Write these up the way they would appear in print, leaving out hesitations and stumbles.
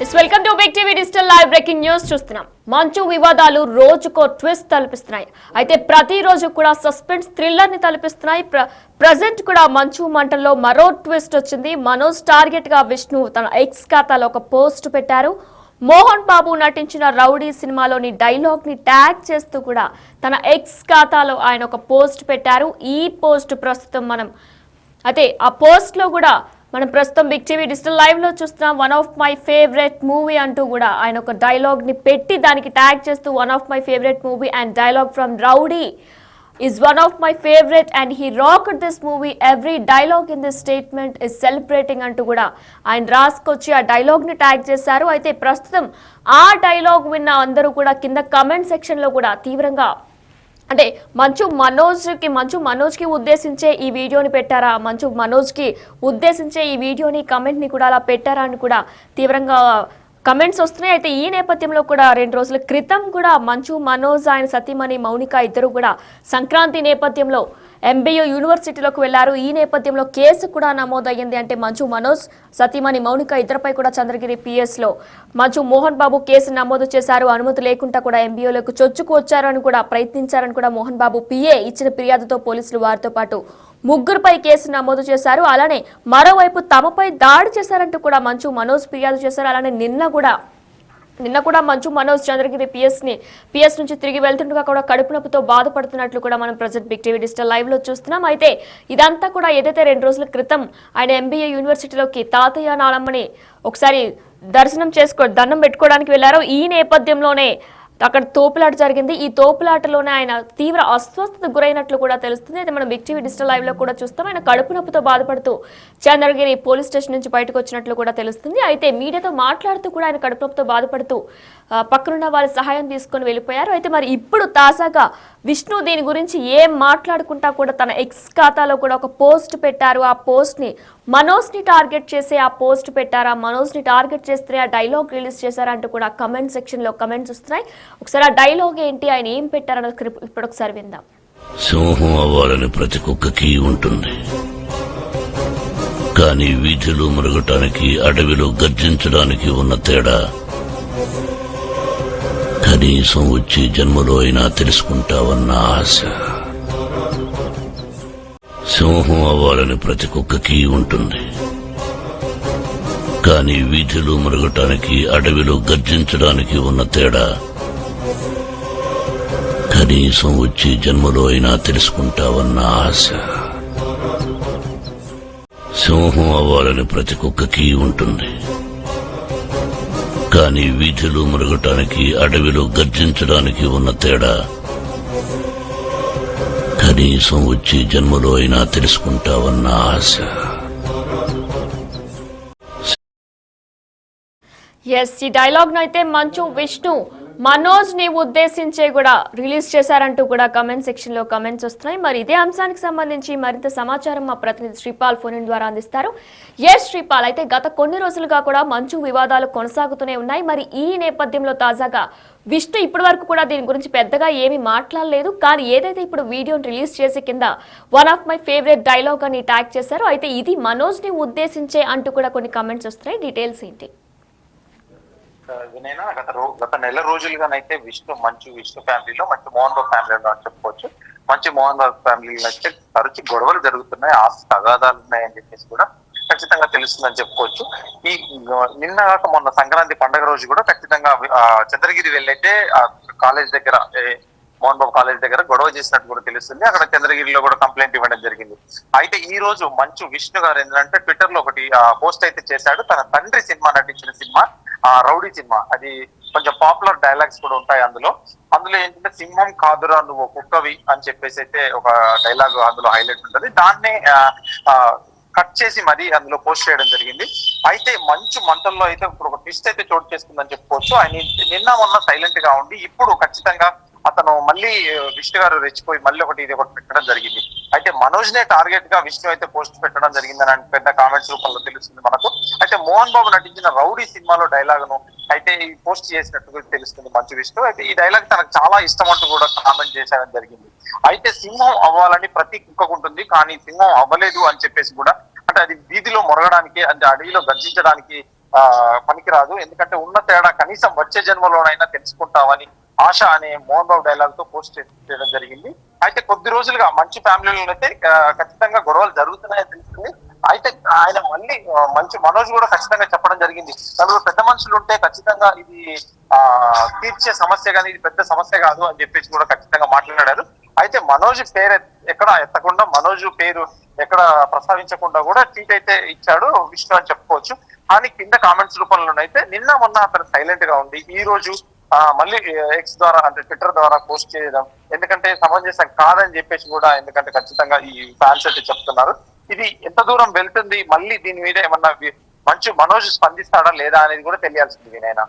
Welcome to Big TV digital live breaking news చూస్తున్నాం. మంచు వివాదాలు రోజుకో ట్విస్ట్ తలపిస్తున్నాయి. అయితే ప్రతిరోజు కూడా సస్పెన్స్ థ్రిల్లర్ ని తలపిస్తున్నాయి. ప్రెజెంట్ కూడా మంచు మంటల్లో మరో ట్విస్ట్ వచ్చింది. మనోజ్ టార్గెట్ గా విష్ణు తన ఎక్స్ ఖాతాలో ఒక పోస్ట్ పెట్టారు. మోహన్ బాబు నటించిన రౌడీ సినిమాలోని డైలాగ్ ని ట్యాగ్ చేస్తూ కూడా తన ఎక్స్ ఖాతాలో ఆయన ఒక పోస్ట్ పెట్టారు. ఈ పోస్ట్ ప్రస్తుతం అయితే ఆ పోస్ట్ లో కూడా మనం ప్రస్తుతం బిగ్ టీవీ డిజిటల్ లైవ్ లో చూస్తున్నాం. One of my favourite movie అంటూ కూడా ఆయన ఒక డైలాగ్ ని పెట్టి దానికి ట్యాగ్ చేస్తూ one of my favourite movie and dialogue from rowdy is one of my favorite and he rocked this movie. Every dialogue in this statement is celebrating అంటూ కూడా ఆయన రాసుకొచ్చి ఆ డైలాగ్ ని ట్యాగ్ చేశారు. అయితే ప్రస్తుతం ఆ డైలాగ్ విన్న అందరూ కూడా కింద కమెంట్ సెక్షన్ లో కూడా తీవ్రంగా అంటే మంచు మనోజ్ కి ఉద్దేశించే ఈ వీడియోని పెట్టారా, మనోజ్ కి ఉద్దేశించే ఈ వీడియోని కమెంట్ ని కూడా అలా పెట్టారా అని కూడా తీవ్రంగా కమెంట్స్ వస్తున్నాయి. అయితే ఈ నేపథ్యంలో కూడా 2 రోజుల క్రితం కూడా మనోజ్ ఆయన సతీమణి మౌనిక ఇద్దరు కూడా సంక్రాంతి నేపథ్యంలో ఎంబీయూ యూనివర్సిటీలోకి వెళ్లారు. ఈ నేపథ్యంలో కేసు కూడా నమోదయ్యింది. అంటే మనోజ్ సతీమణి మౌనిక ఇద్దరిపై కూడా చంద్రగిరి పిఎస్ లో మోహన్ బాబు కేసు నమోదు చేశారు. అనుమతి లేకుండా కూడా ఎంబీయూలోకి చొచ్చుకు వచ్చారని కూడా ప్రయత్నించారని కూడా మోహన్ బాబు పిఏ ఇచ్చిన ఫిర్యాదుతో పోలీసులు వారితో పాటు 3పై కేసు నమోదు చేశారు. అలానే మరోవైపు తమపై దాడి చేశారంటూ కూడా మనోజ్ ఫిర్యాదు చేశారు. అలానే నిన్న కూడా మనోజ్ చంద్రగిరి పిఎస్ నుంచి తిరిగి వెళ్తుండగా కూడా కడుపు నొప్పితో బాధపడుతున్నట్లు కూడా మనం present Big TV digital live లో చూస్తున్నాం. అయితే ఇదంతా కూడా ఏదైతే 2 రోజుల క్రితం ఆయన ఎంబీఏ యూనివర్సిటీలోకి తాతయ్య నానమ్మని ఒకసారి దండం పెట్టుకోవడానికి వెళ్లారో ఈ నేపథ్యంలోనే అక్కడ తోపులాట జరిగింది. ఈ తోపులాటలోనే ఆయన తీవ్ర అస్వస్థతకు గురైనట్లు కూడా తెలుస్తుంది. అయితే మనం బిగ్ టీవీ డిజిటల్ లైవ్ లో కూడా చూస్తాం. ఆయన కడుపు నొప్పితో బాధపడుతూ చంద్రగిరి పోలీస్ స్టేషన్ నుంచి బయటకు వచ్చినట్లు కూడా తెలుస్తుంది. అయితే మీడియాతో మాట్లాడుతూ కూడా ఆయన కడుపు నొప్పితో బాధపడుతూ పక్కనున్న వారి సహాయం తీసుకొని వెళ్ళిపోయారు. అయితే మరి ఇప్పుడు తాజాగా విష్ణు దీని గురించి ఏం మాట్లాడుకుంటా కూడా తన ఎక్స్ ఖాతాలో కూడా ఒక పోస్ట్ పెట్టారు. ఆ పోస్ట్ ని మనోజ్ ని టార్గెట్ చేసి ఆ పోస్ట్ పెట్టారా, మనోజ్ ని టార్గెట్ చేస్తే ఆ డైలాగ్ రిలీజ్ చేశారంటూ కూడా కమెంట్ సెక్షన్ లో కమెంట్స్ వస్తున్నాయి. ఒకసారి ఆ డైలాగ్ ఏంటి, ఆయన ఏం పెట్టారన్నది ఇప్పుడు ఒకసారి విందాం. సింహం అవ్వాలని ప్రతి కుక్కకి ఉంటుంది, కానీ వీధిలో మురగటానికి అడవిలో గర్జించడానికి ఉన్న తేడా కనీసం వచ్చి జన్మలో అయినా తెలుసుకుంటావన్న ఆశ. సింహం అవ్వాలని ప్రతి కుక్కకి ఉంటుంది, కానీ వీధిలో మురగటానికి అడవిలో గర్జించడానికి ఉన్న తేడా కనీసం వచ్చి జన్మలో అయినా తెలుసుకుంటావన్న ఆశ. సింహం అవ్వాలని ప్రతి కుక్కకి ఉంటుంది, కానీ వీధిలో మురగటానికి అడవిలో గర్జించడానికి ఉన్న తేడా కనీసం వచ్చి జన్మలో అయినా తెలుసుకుంటావన్న ఆశ. ఈ డైలాగ్ అయితే విష్ణు మనోజ్ ని ఉద్దేశించే కూడా రిలీజ్ చేశారంటూ కూడా కమెంట్ సెక్షన్ లో కమెంట్స్ వస్తున్నాయి. మరి ఇదే అంశానికి సంబంధించి మరింత సమాచారం మా ప్రతినిధి శ్రీపాల్ ఫోన్ ద్వారా అందిస్తారు. శ్రీపాల్, అయితే గత కొన్ని రోజులుగా కూడా మంచు వివాదాలు కొనసాగుతూనే ఉన్నాయి. మరి ఈ నేపథ్యంలో తాజాగా విష్ణు ఇప్పటి వరకు కూడా దీని గురించి పెద్దగా ఏమీ మాట్లాడలేదు. కానీ ఏదైతే ఇప్పుడు వీడియోని రిలీజ్ చేసే కింద one of my favourite dialogue అని ట్యాగ్ చేశారో, అయితే ఇది మనోజ్ ని ఉద్దేశించే అంటూ కూడా కొన్ని కమెంట్స్ వస్తున్నాయి. డీటెయిల్స్ ఏంటి? వినైనా గత నెల రోజులుగానైతే విష్ణు ఫ్యామిలీలో మోహన్ బాబు ఫ్యామిలీలో అని చెప్పుకోవచ్చు. మోహన్ బాబు ఫ్యామిలీలో అయితే తరచు గొడవలు జరుగుతున్నాయి, ఆస్తి తగాదాలు ఉన్నాయని చెప్పేసి కూడా ఖచ్చితంగా తెలుస్తుందని చెప్పుకోవచ్చు. ఈ నిన్న కాక మొన్న సంక్రాంతి పండుగ రోజు కూడా ఖచ్చితంగా చంద్రగిరి వెళ్ళైతే కాలేజ్ దగ్గర మోహన్ బాబు కాలేజ్ దగ్గర గొడవ చేసినట్టు కూడా తెలుస్తుంది. అక్కడ చంద్రగిరిలో కూడా కంప్లైంట్ ఇవ్వడం జరిగింది. అయితే ఈ రోజు విష్ణు గారు ఏంటంటే ట్విట్టర్ లో ఒకటి పోస్ట్ అయితే చేశాడు. తన తండ్రి సినిమా నటించిన సినిమా రౌడీ సినిమా, అది కొంచెం పాపులర్ డైలాగ్స్ కూడా ఉంటాయి అందులో ఏంటంటే సింహం కాదురా నువ్వు కుక్కవి అని చెప్పేసి అయితే ఒక డైలాగ్ అందులో హైలైట్ ఉంటుంది. దాన్నే కట్ చేసి మరి అందులో పోస్ట్ చేయడం జరిగింది. అయితే మంచు మంటల్లో అయితే ఇప్పుడు ఒక ట్విస్ట్ అయితే చోటు చేసుకుందని చెప్పుకోవచ్చు. ఆయన నిన్న మొన్న సైలెంట్ గా ఉండి ఇప్పుడు ఖచ్చితంగా అతను మళ్ళీ విష్ణు గారు రెచ్చిపోయి మళ్ళీ ఇది ఒకటి పెట్టడం జరిగింది. అయితే మనోజ్ నే టార్గెట్ గా విష్ణు అయితే పోస్ట్ పెట్టడం జరిగిందని పెద్ద కామెంట్స్ రూపంలో తెలుస్తుంది మనకు. అయితే మోహన్ బాబు నటించిన రౌడీ సినిమాలో డైలాగ్ ను అయితే ఈ పోస్ట్ చేసినట్టుగా తెలుస్తుంది విష్ణు. అయితే ఈ డైలాగ్ తనకు చాలా ఇష్టం అంటూ కూడా కామెంట్ చేశారని జరిగింది. అయితే సింహం అవ్వాలని ప్రతి కుక్కకుంటుంది, కానీ సింహం అవ్వలేదు అని చెప్పేసి కూడా, అంటే అది వీధిలో మొరగడానికి, అంటే అడవిలో గర్జించడానికి పనికిరాదు, ఎందుకంటే ఉన్న తేడా కనీసం వచ్చే జన్మలోనైనా తెలుసుకుంటామని ఆశ అనే మోహన్ బాబు డైలాగ్ తో పోస్ట్ చేయడం జరిగింది. అయితే కొద్ది రోజులుగా మంచి ఫ్యామిలీలో అయితే ఖచ్చితంగా గొడవలు జరుగుతున్నాయని తెలిసింది. అయితే ఆయన మళ్ళీ మంచి మనోజ్ కూడా ఖచ్చితంగా చెప్పడం జరిగింది, నలుగురు పెద్ద మనుషులు ఉంటే ఖచ్చితంగా ఇది తీర్చే సమస్య కానీ ఇది పెద్ద సమస్య కాదు అని చెప్పేసి కూడా ఖచ్చితంగా మాట్లాడారు. అయితే మనోజ్ పేరు ఎక్కడ ఎత్తకుండా, మనోజ్ పేరు ఎక్కడ ప్రస్తావించకుండా కూడా ట్వీట్ అయితే ఇచ్చాడు విష్ణు అని చెప్పుకోవచ్చు. కానీ కింద కామెంట్స్ రూపంలోనైతే నిన్న మొన్న అతను సైలెంట్ గా ఉండి ఈ రోజు మళ్ళీ ఎక్స్ ద్వారా అంటే ట్విట్టర్ ద్వారా పోస్ట్ చేయడం ఎందుకంటే సమంజసం కాదని చెప్పేసి కూడా, ఎందుకంటే ఖచ్చితంగా ఈ ఫ్యాన్స్ అయితే చెప్తున్నారు. ఇది ఎంత దూరం వెళ్తుంది, మళ్ళీ దీని మీద ఏమన్నా మంచి మనోజ్ స్పందిస్తాడా లేదా అనేది కూడా తెలియాల్సింది వినయనా.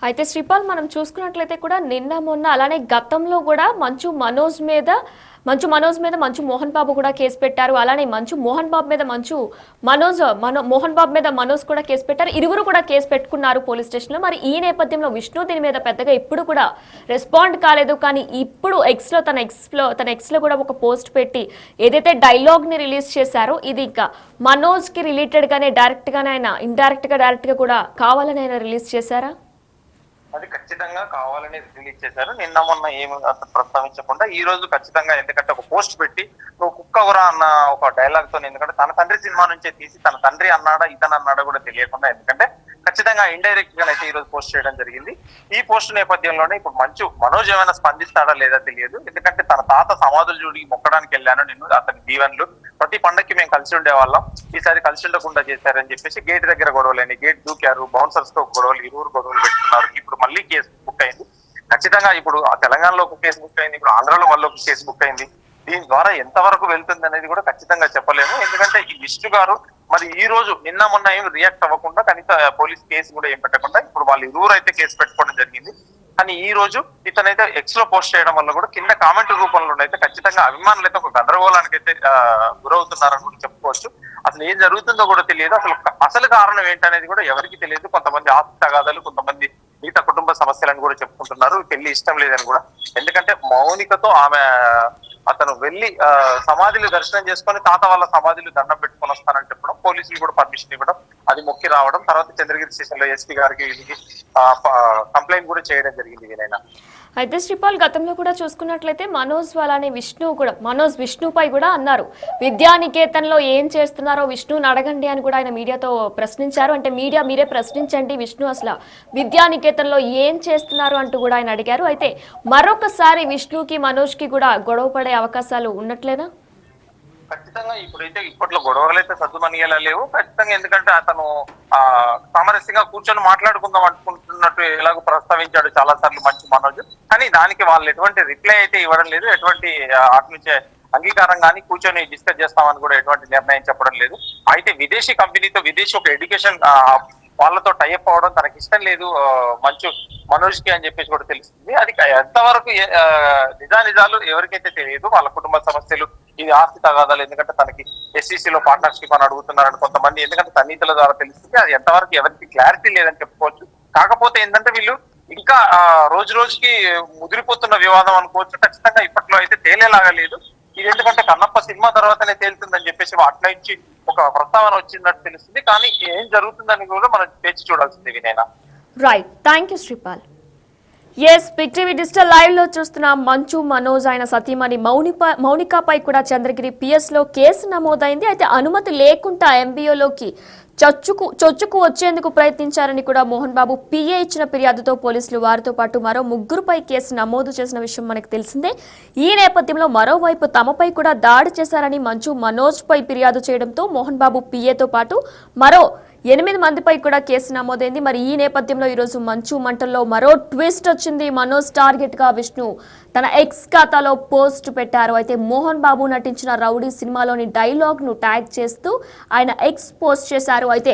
అయితే శ్రీపాల్, మనం చూసుకున్నట్లయితే కూడా నిన్న మొన్న అలానే గతంలో కూడా మంచు మనోజ్ మీద మంచు మోహన్ బాబు కూడా కేసు పెట్టారు. అలానే మోహన్ బాబు మీద మనోజ్ కూడా కేసు పెట్టారు. ఇరువురు కూడా కేసు పెట్టుకున్నారు పోలీస్ స్టేషన్ లో. మరి ఈ నేపథ్యంలో విష్ణు దీని మీద పెద్దగా ఇప్పుడు కూడా రెస్పాండ్ కాలేదు. కానీ ఇప్పుడు తన ఎక్స్ లో కూడా ఒక పోస్ట్ పెట్టి ఏదైతే డైలాగ్ ని రిలీజ్ చేశారో ఇది ఇంకా మనోజ్ కి రిలేటెడ్ గానే డైరెక్ట్ గానే ఆయన ఇండైరెక్ట్ గా కూడా కావాలని ఆయన రిలీజ్ చేశారా? అది ఖచ్చితంగా కావాలని రిలీజ్ చేశారు. నిన్న మొన్న ఏమి ప్రస్తావించకుండా ఈ రోజు ఖచ్చితంగా, ఎందుకంటే ఒక పోస్ట్ పెట్టి నువ్వు కుక్కవరా అన్న ఒక డైలాగ్ తో, ఎందుకంటే తన తండ్రి సినిమా నుంచే తీసి తన తండ్రి అన్నాడా ఇతను అన్నాడా కూడా తెలియకుండా, ఎందుకంటే ఖచ్చితంగా ఇండైరెక్ట్ గా అయితే ఈ రోజు పోస్ట్ చేయడం జరిగింది. ఈ పోస్ట్ నేపథ్యంలోనే ఇప్పుడు మనోజ్ ఏమైనా స్పందిస్తాడా లేదా తెలియదు. ఎందుకంటే తన తాత సమాధులు చూడి మొక్కడానికి వెళ్ళాను నేను, అతని దీవెన్లు ప్రతి పండక్కి మేము కలిసి ఉండేవాళ్ళం, ఈసారి కలిసి ఉండకుండా చేశారని చెప్పేసి గేట్ దగ్గర గొడవలేని, గేట్ దూకారు, బౌన్సర్స్ తో గొడవలు, ఇరువురు గొడవలు పెట్టుకున్నారు. ఇప్పుడు మళ్ళీ కేసు బుక్ అయింది. ఖచ్చితంగా ఇప్పుడు తెలంగాణలో ఒక కేసు బుక్ అయింది, ఇప్పుడు ఆంధ్రాలో మళ్ళీ ఒక కేసు బుక్ అయింది. దీని ద్వారా ఎంతవరకు వెళ్తుంది అనేది కూడా ఖచ్చితంగా చెప్పలేము. ఎందుకంటే ఈ విష్ణు గారు మరి ఈ రోజు నిన్న మొన్న ఏం రియాక్ట్ అవ్వకుండా, కనీస పోలీస్ కేసు కూడా ఏం పెట్టకుండా ఇప్పుడు వాళ్ళు ఇరువురు అయితే కేసు పెట్టుకోవడం జరిగింది. కానీ ఈ రోజు ఇతనైతే ఎక్స్ లో పోస్ట్ చేయడం వల్ల కూడా కింద కామెంట్ రూపంలో అయితే ఖచ్చితంగా అభిమానులు అయితే ఒక గందరగోళానికి అయితే గురవుతున్నారని కూడా చెప్పుకోవచ్చు. అసలు ఏం జరుగుతుందో కూడా తెలియదు, అసలు కారణం ఏంటనేది కూడా ఎవరికి తెలియదు. కొంతమంది ఆస్తి తగాదాలు, కొంతమంది మిగతా కుటుంబ సమస్యలను కూడా చెప్పుకుంటున్నారు. పెళ్లి ఇష్టం లేదని కూడా, ఎందుకంటే మౌనికతో అతను వెళ్లి సమాధులు దర్శనం చేసుకొని తాత వాళ్ళ సమాధులు దండం పెట్టుకొని వస్తానని చెప్పడం, పోలీసులు కూడా పర్మిషన్ ఇవ్వడం, అది మొక్కి రావడం, తర్వాత చంద్రగిరి స్టేషన్ లో ఎస్పీ గారికి కంప్లైంట్ కూడా చేయడం జరిగింది వినయనా. అయితే శ్రీపాల్, గతంలో కూడా చూసుకున్నట్లయితే మనోజ్ విష్ణుపై కూడా అన్నారు, విద్యానికేతన్లో ఏం చేస్తున్నారో విష్ణుని అడగండి అని కూడా ఆయన మీడియాతో ప్రశ్నించారు. అంటే మీడియా మీరే ప్రశ్నించండి, విష్ణు అసలు విద్యానికేతన్లో ఏం చేస్తున్నారు అంటూ కూడా ఆయన అడిగారు. అయితే మరొకసారి విష్ణుకి మనోజ్కి కూడా గొడవ పడే అవకాశాలు ఉన్నట్లేనా? ఖచ్చితంగా ఇప్పుడైతే ఇప్పట్లో గొడవలు అయితే సద్దుమనిగేలా లేవు ఖచ్చితంగా, ఎందుకంటే అతను సామరస్యంగా కూర్చొని మాట్లాడుకుందాం అనుకుంటున్నట్టు ఎలాగో ప్రస్తావించాడు చాలా సార్లు మంచి మనోజ్. కానీ దానికి వాళ్ళు ఎటువంటి రిప్లై అయితే ఇవ్వడం లేదు, ఎటువంటి అటు నుంచే అంగీకారం కానీ కూర్చొని డిస్కస్ చేస్తామని కూడా ఎటువంటి నిర్ణయం చెప్పడం లేదు. అయితే విదేశీ కంపెనీతో విదేశీ ఒక ఎడ్యుకేషన్ వాళ్ళతో టైఅప్ అవడం తనకి ఇష్టం లేదు మనోజ్ కి అని చెప్పేసి కూడా తెలుస్తుంది. అది ఎంతవరకు నిజాలు ఎవరికైతే తెలియదు, వాళ్ళ కుటుంబ సమస్యలు, ఇది ఆస్తి తగాదాలు, ఎందుకంటే తనకి ఎస్సీసీలో పార్ట్నర్షిప్ అని అడుగుతున్నారని కొంతమంది, ఎందుకంటే సన్నిహితుల ద్వారా తెలుస్తుంది. అది ఎంతవరకు ఎవరికి క్లారిటీ లేదని చెప్పుకోవచ్చు. కాకపోతే ఏంటంటే వీళ్ళు ఇంకా రోజు రోజుకి ముదిరిపోతున్న వివాదం అనుకోవచ్చు. ఖచ్చితంగా ఇప్పట్లో అయితే తేలేలాగా లేదు ఇది, ఎందుకంటే కన్నప్ప సినిమా తర్వాతనే తేలుతుందని చెప్పేసి అట్లా నుంచి ఒక ప్రస్తావన వచ్చిందట్టు తెలుస్తుంది. కానీ ఏం జరుగుతుందని కూడా మనం వేచి చూడాల్సింది వినయనా. Right, thank you Sripal. Yes, big TV digital live లో చూస్తున్న మంచు మనోజ్ ఆయన సతీమణి మౌనికపై కూడా చంద్రగిరి పిఎస్ లో కేసు నమోదైంది. అయితే అనుమతి లేకుండా ఎంబీఓలోకి చొచ్చుకు వచ్చేందుకు ప్రయత్నించారని కూడా మోహన్ బాబు పిఏ ఇచ్చిన ఫిర్యాదుతో పోలీసులు వారితో పాటు మరో ముగ్గురుపై కేసు నమోదు చేసిన విషయం మనకు తెలిసిందే. ఈ నేపథ్యంలో మరోవైపు తమపై కూడా దాడి చేశారని మంచు మనోజ్ పై ఫిర్యాదు చేయడంతో మోహన్ బాబు పిఏతో పాటు మరో 8 మందిపై కూడా కేసు నమోదైంది. మరి ఈ నేపథ్యంలో ఈరోజు మంచు మంటల్లో మరో ట్విస్ట్ వచ్చింది. మనోజ్ టార్గెట్ గా విష్ణు తన ఎక్స్ ఖాతాలో పోస్ట్ పెట్టారు. అయితే మోహన్ బాబు నటించిన రౌడీ సినిమాలోని డైలాగ్ ను ట్యాగ్ చేస్తూ ఆయన ఎక్స్ పోస్ట్ చేశారు. అయితే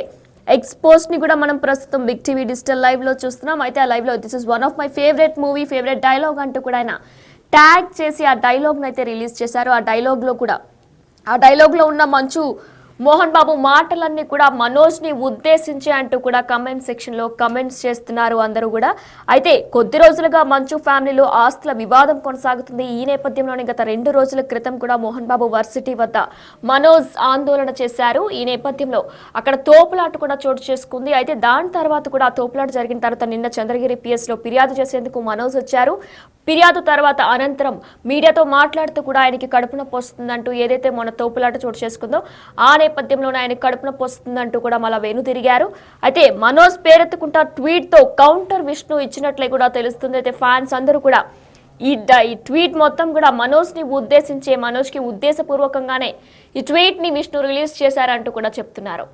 ఎక్స్ పోస్ట్ ని కూడా మనం ప్రస్తుతం బిగ్ టీవీ డిజిటల్ లైవ్ లో చూస్తున్నాం. అయితే ఆ లైవ్ లో this is one of my favourite movie, favourite dialogue అంటూ కూడా ఆయన ట్యాగ్ చేసి ఆ డైలాగ్ ను అయితే రిలీజ్ చేశారు. ఆ డైలాగ్ లో ఉన్న మోహన్ బాబు మాటలన్నీ కూడా మనోజ్ ని ఉద్దేశించి అంటూ కూడా కమెంట్ సెక్షన్ లో కమెంట్స్ చేస్తున్నారు అందరూ కూడా. అయితే కొద్ది రోజులుగా మంచు ఫ్యామిలీలో ఆస్తుల వివాదం కొనసాగుతుంది. ఈ నేపథ్యంలోనే గత 2 రోజుల క్రితం కూడా మోహన్ బాబు వర్సిటీ వద్ద మనోజ్ ఆందోళన చేశారు. ఈ నేపథ్యంలో అక్కడ తోపులాట కూడా చోటు చేసుకుంది. అయితే దాని తర్వాత కూడా తోపులాట జరిగిన తర్వాత నిన్న చంద్రగిరి పిఎస్ లో ఫిర్యాదు చేసేందుకు మనోజ్ వచ్చారు. ఫిర్యాదు తర్వాత అనంతరం మీడియాతో మాట్లాడుతూ కూడా ఆయనకి కడుపు నొప్పి వస్తుందంటూ ఏదైతే మన తోపులాట చోటు చేసుకుందో ఆ నేపథ్యంలోనే ఆయన కడుపు నొప్పి వస్తుందంటూ కూడా మళ్ళా వెను తిరిగారు. అయితే మనోజ్ పేరెత్తుకుంటా ట్వీట్ తో కౌంటర్ విష్ణు ఇచ్చినట్లే కూడా తెలుస్తుంది. అయితే ఫ్యాన్స్ అందరూ కూడా ఈ ట్వీట్ మొత్తం కూడా మనోజ్ ని ఉద్దేశించే, మనోజ్ కి ఉద్దేశపూర్వకంగానే ఈ ట్వీట్ ని విష్ణు రిలీజ్ చేశారంటూ కూడా చెప్తున్నారు.